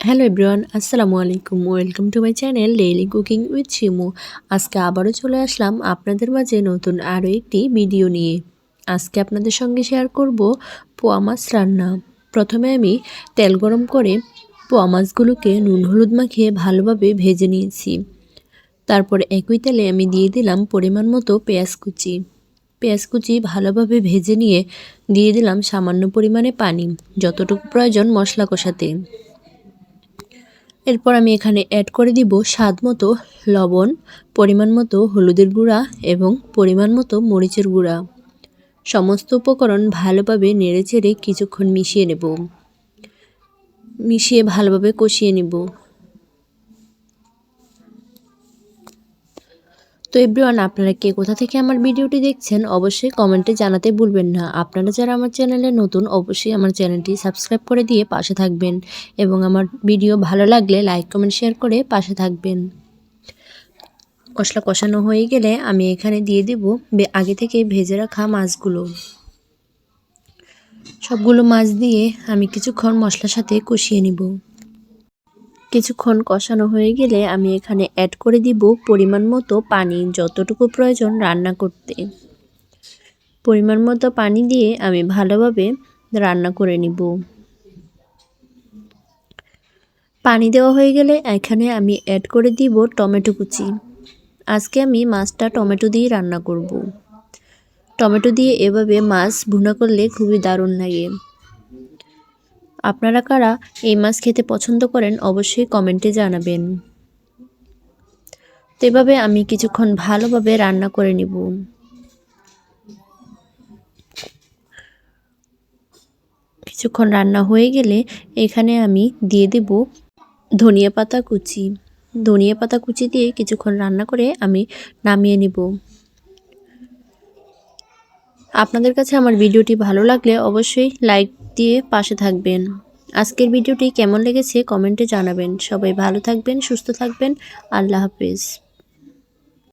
Hello everyone, আসসালামু আলাইকুম। Welcome to my channel daily cooking with Shimu. আজকে আবারও চলে আসলাম আপনাদের মাঝে নতুন আরও একটি ভিডিও নিয়ে। আজকে আপনাদের সঙ্গে শেয়ার করব পোয়া মাছ রান্না। প্রথমে আমি তেল গরম করে পোয়া মাছগুলোকে নুন হলুদ মাখিয়ে ভালোভাবে ভেজে নিয়েছি। তারপরে একই তেলে আমি দিয়ে দিলাম পরিমাণ মতো পেঁয়াজ কুচি। পেঁয়াজ কুচি ভালোভাবে ভেজে নিয়ে দিয়ে দিলাম সামান্য পরিমাণে পানি, যতটুকু প্রয়োজন মশলা কষাতে। এরপর আমি এখানে অ্যাড করে দিব স্বাদ মতো লবণ, পরিমাণ মতো হলুদের গুঁড়া এবং পরিমাণ মতো মরিচের গুঁড়া। সমস্ত উপকরণ ভালোভাবে নেড়েচেড়ে কিছুক্ষণ মিশিয়ে ভালোভাবে কষিয়ে নেব। তো এভরিওয়ান, আপনারা কে কোথা থেকে আমার ভিডিওটি দেখছেন অবশ্যই কমেন্টে জানাতে ভুলবেন না। আপনারা যারা আমার চ্যানেলে নতুন অবশ্যই আমার চ্যানেলটি সাবস্ক্রাইব করে দিয়ে পাশে থাকবেন এবং আমার ভিডিও ভালো লাগলে লাইক কমেন্ট শেয়ার করে পাশে থাকবেন। মশলা কষানো হয়ে গেলে আমি এখানে দিয়ে দেব আগে থেকে ভেজে রাখা মাছগুলো। সবগুলো মাছ দিয়ে আমি কিছুক্ষণ মশলার সাথে কষিয়ে নিব। কিছুক্ষণ কষানো হয়ে গেলে আমি এখানে অ্যাড করে দিব পরিমাণ মতো পানি, যতটুকু প্রয়োজন রান্না করতে। পরিমাণ মতো পানি দিয়ে আমি ভালোভাবে রান্না করে নিব। পানি দেওয়া হয়ে গেলে এখানে আমি অ্যাড করে দিব টমেটো কুচি। আজকে আমি মাছটা টমেটো দিয়ে রান্না করব। টমেটো দিয়ে এভাবে মাছ ভুনা করলে খুবই দারুণ লাগে। আপনারা কারা এই মাছ খেতে পছন্দ করেন অবশ্যই কমেন্টে জানাবেন। তো এভাবে আমি কিছুক্ষণ ভালোভাবে রান্না করে নিব। কিছুক্ষণ রান্না হয়ে গেলে এখানে আমি দিয়ে দেব ধনিয়া পাতা কুচি। ধনিয়া পাতা কুচি দিয়ে কিছুক্ষণ রান্না করে আমি নামিয়ে নেব। আপনাদের কাছে আমার ভিডিওটি ভালো লাগলে অবশ্যই লাইক দিয়ে পাশে থাকবেন। আজকের ভিডিওটি কেমন লেগেছে কমেন্টে জানাবেন। সবাই ভালো থাকবেন, সুস্থ থাকবেন। আল্লাহ হাফেজ।